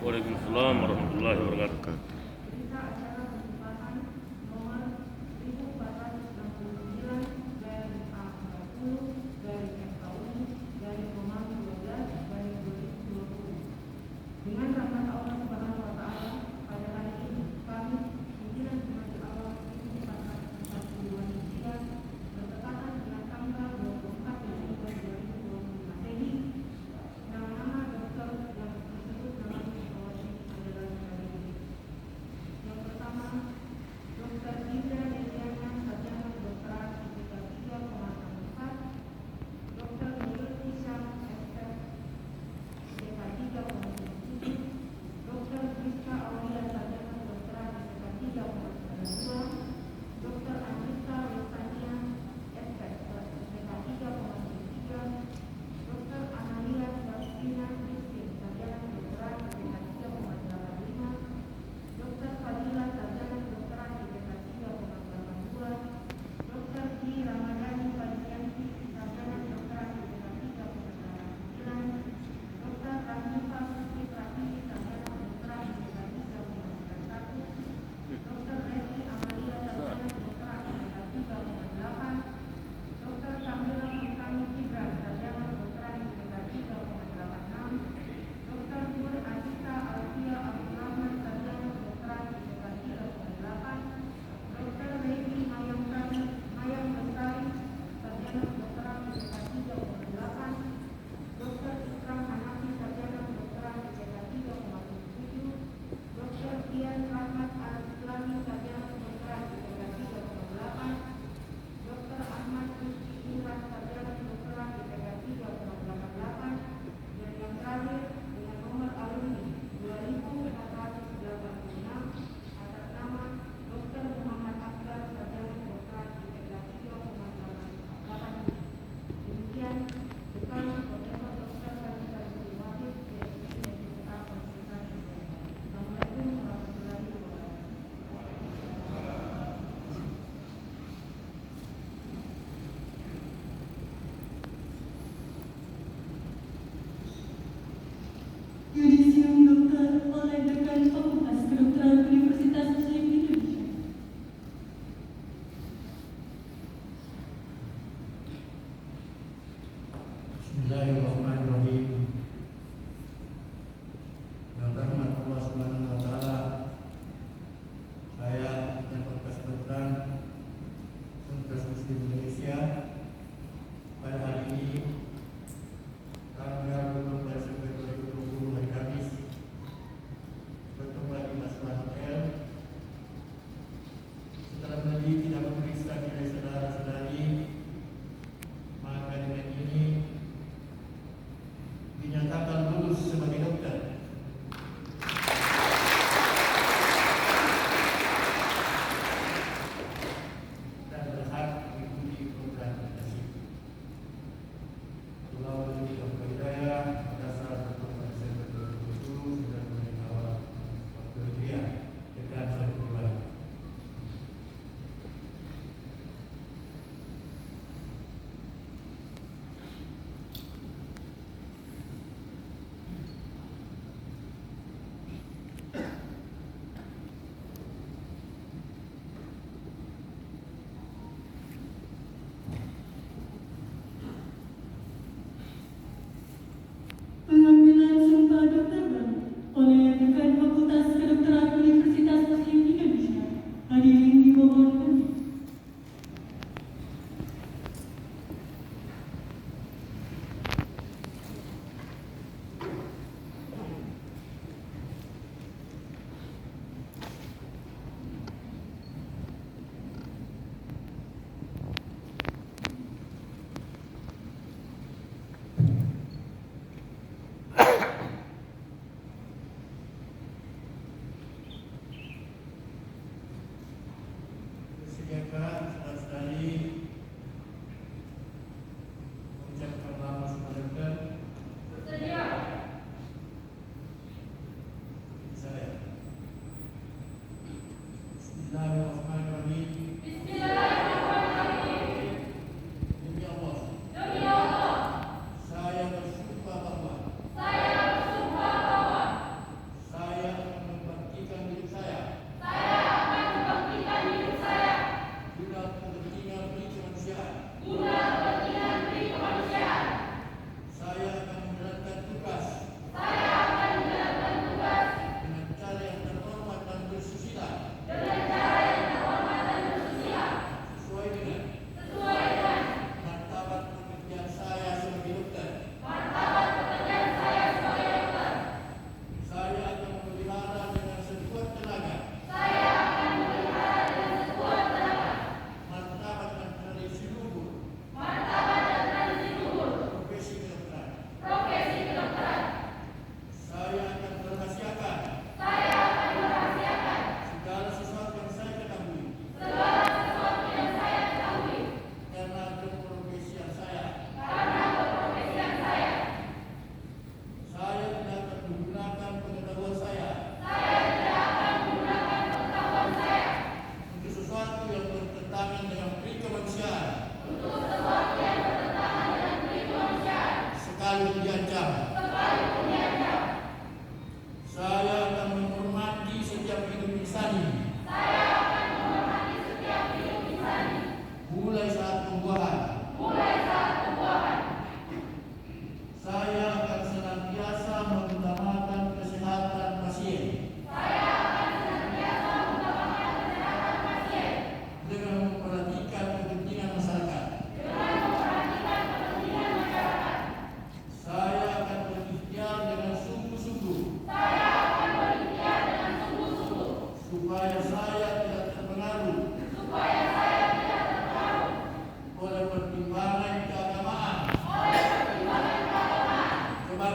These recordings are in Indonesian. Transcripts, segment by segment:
Waalaikumsalam warahmatullahi wabarakatuh. Berita acara pembukaan nomor 1469 dari A30 dari FKUI dari Roman 12 dari 2020. Dengan rahmat Allah Subhanahu wa Ta'ala, pada hari ini Kamis 9 Jumat awal 1442 Hijriah bertepatan dengan tanggal 24 Desember 2020 Masehi. Nama-nama dokter yang disebut dalam informasi adalah sebagai berikut. Yang pertama, Dr. Indra Deliana, Sarjana Kedokteran IPK 3,64, Dr. Nurul Hisham, SPEK IPK 3,97, Dr. Rizka Aulia, Sarjana Kedokteran IPK 3,92, Dr. Anissa Rosania, SPEK IPK 3,73, Dr. Analia Sebastiana Christine, Sarjana Kedokteran IPK 3,85, Dr. Fadila, Sarjana Kedokteran IPK 3,82, Dr. G. Ramadhani Fadlianti, Sarjana Kedokteran IPK 3,89, Dr. Ranifa Siti Pratiwi, Sarjana Kedokteran IPK 3,91, Dr. Resi Amalia, Sarjana Kedokteran IPK 3,8, Dr. Samira Mutami Gibran, Sarjana Kedokteran IPK 3,86, Dr. Nur Adita Alfia Abdurrahman, Sarjana Kedokteran IPK 3,8, Dr. Revi Mayang Bestari, Sarjana Kedokteran IPK 3,8, Dr. Ikram Hanafi, Sarjana Kedokteran IPK 3,7, Dr. Dian Rahmat Al-Islami, Sarjana Kedokteran IPK 3,8, Dr. Ahmad Rizky Imran, Sarjana Kedokteran IPK 3,88, dan yang terakhir dengan nomor alumni 2486 atas nama Dr. Muhammad Akbar, Sarjana Kedokteran IPK 3,87. Demikian Dekan Profesor Dr. Kanisa Yusri Wahid, PhD SPK Konsultasi. Assalamualaikum warahmatullahi wabarakatuh. Yudisium Dokter oleh Dekan Fakultas Kedokteran Universitas Muslim Indonesia. Bismillahirrahmanirrahim. Dengan rahmat Allah Subhanahu wa Ta'ala, saya dan Fakultas Kedokteran Universitas Muslim Indonesia pada hari ini tanggal 12 Desember 2020 hari Kamis bertemu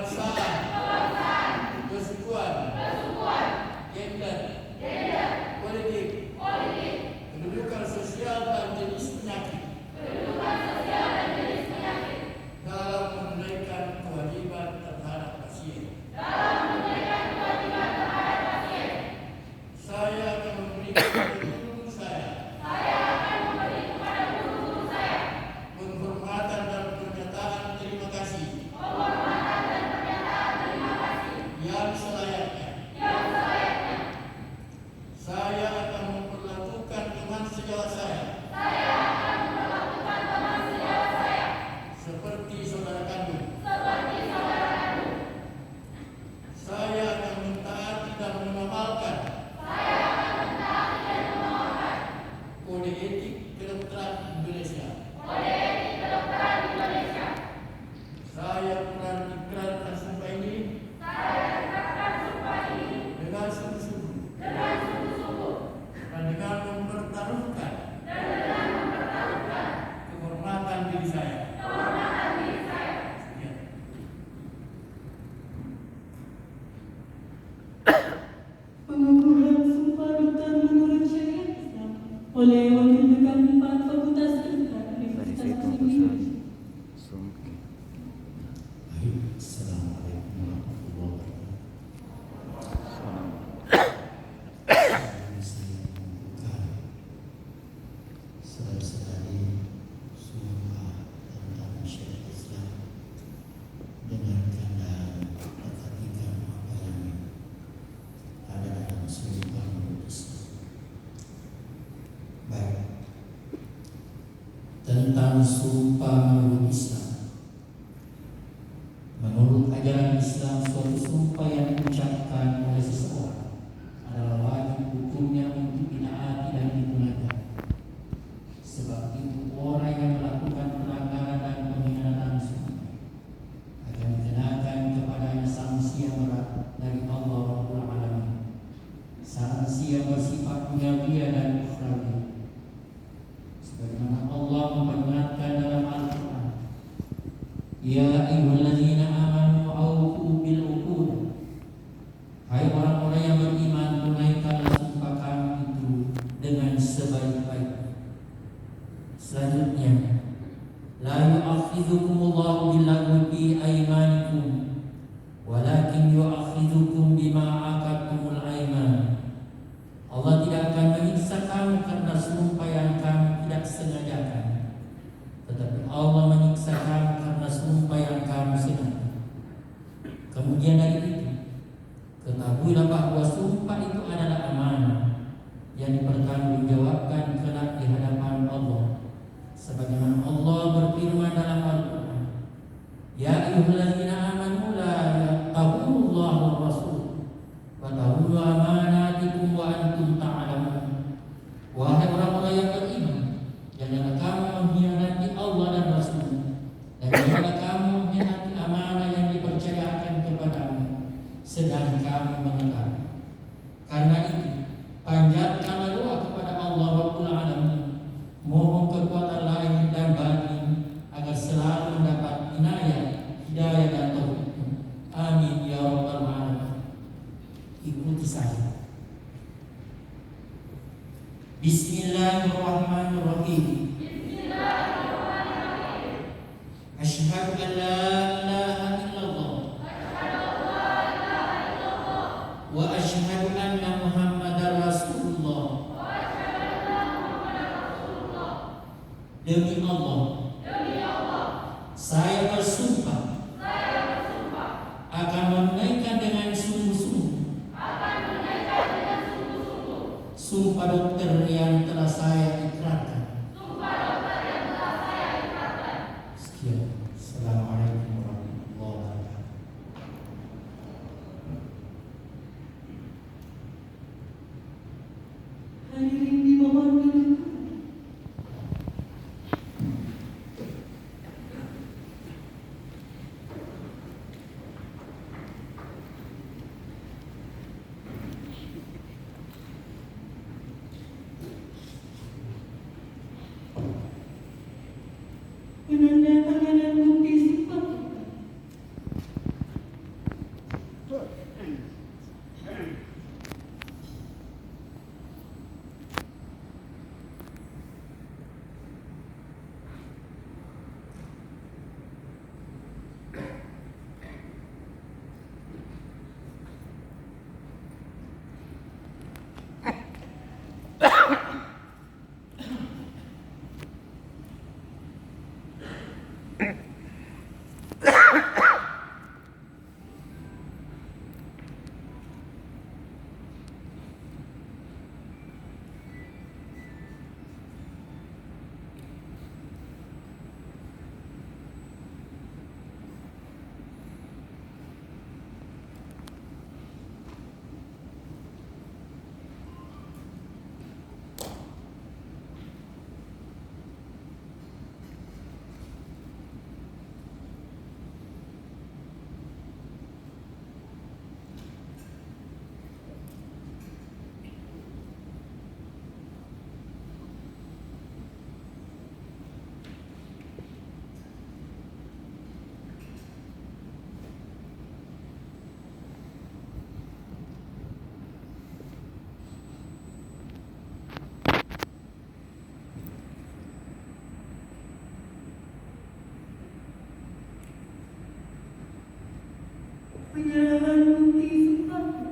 kebangsaan, kesukuan, gender, politik, kedudukan sosial dan jenis penyakit, dalam menunaikan kewajiban terhadap pasien. Saya akan memberi kepada guru saya penghormatan dan pernyataan terima kasih yang selayaknya. Saya akan memperlakukan teman sejawat saya seperti saudara kandung. Saya akan mentaati dan mengamalkan kode etik kedokteran Indonesia. Saya pernah ikrarkan sumpah ini dengan sungguh-sungguh dan dengan mempertaruhkan kehormatan diri saya. Sekian. Pengukuhan sumpah dokter menurut syariat Islam oleh Wakil Dekan 4 Fakultas Kedokteran Universitas Muslim Indonesia. Assalamualaikum warahmatullahi wabarakatuh. Saya membuka saudara-saudari sumpah tentang syariat Islam. Dengarkan dan perhatikan apa yang ada dalam sumpah menurut Islam. Baik, tentang sumpah menurut Islam. Menurut ajaran Islam, suatu sumpah yang diucapkan oleh seseorang adalah wajib hukumnya untuk ditaati dan digunakan. Sebab itu orang yang melakukan pelanggaran dan pengkhianatan sumpah akan dikenakan kepadanya sanksi yang berat dari Allah Rabbul Alamin. Sanksi yang bersifat duniawi dan ukhrawi. Sebagaimana Allah memperingatkan dalam Al-Quran, Ya ayyuhallazina amanu awfu bil uqud. Hai orang-orang yang beriman, tunaikanlah sumpah kamu itu dengan sebaik-baiknya. Selanjutnya, la yu'akhidhukumullahu billaghwi fi aymanikum walakin yu'akhidhukum bima aqadtumul ayman. Allah tidak akan menyiksa kamu karena sumpah yang kamu tidak sengajakan, tetapi Allah menyiksa kamu karena sumpah yang kamu sengaja. Kemudian dari itu, ketahuilah bahwa sumpah itu adalah amanah yang dipertanggungjawabkan kelak di hadapan Allah. Sebagaimana Allah berfirman dalam Al-Quran, Ya ayyuhallazina amanu la yaqtahullahu rasul wa tahulu amanatikum wa antum ta'lamun. Wahai orang-orang yang beriman, janganlah kamu mengkhianati Allah dan Rasul, dan janganlah kamu mengkhianati amanah yang dipercayakan kepadamu, sedang kamu mengetahui. Karena itu, panjatkanlah doa kepada Allah Rabbul Alamin, mohon kekuatan lahir dan batin agar selalu mendapat hidayah dan taufik. Amin ya rabbal alamin. Ikuti saya. Bismillahirrahmanirrahim. Asyhadu an la ilaha illallah wa asyhadu anna Muhammadar Rasulullah. Demi Allah, saya bersumpah akan menunaikan dengan sungguh-sungguh sumpah dokter yang telah saya ikrarkan. Sekian. Assalamualaikum warahmatullahi wabarakatuh. Hadirin dimohon duduk. Penyerahan bukti sumpahku.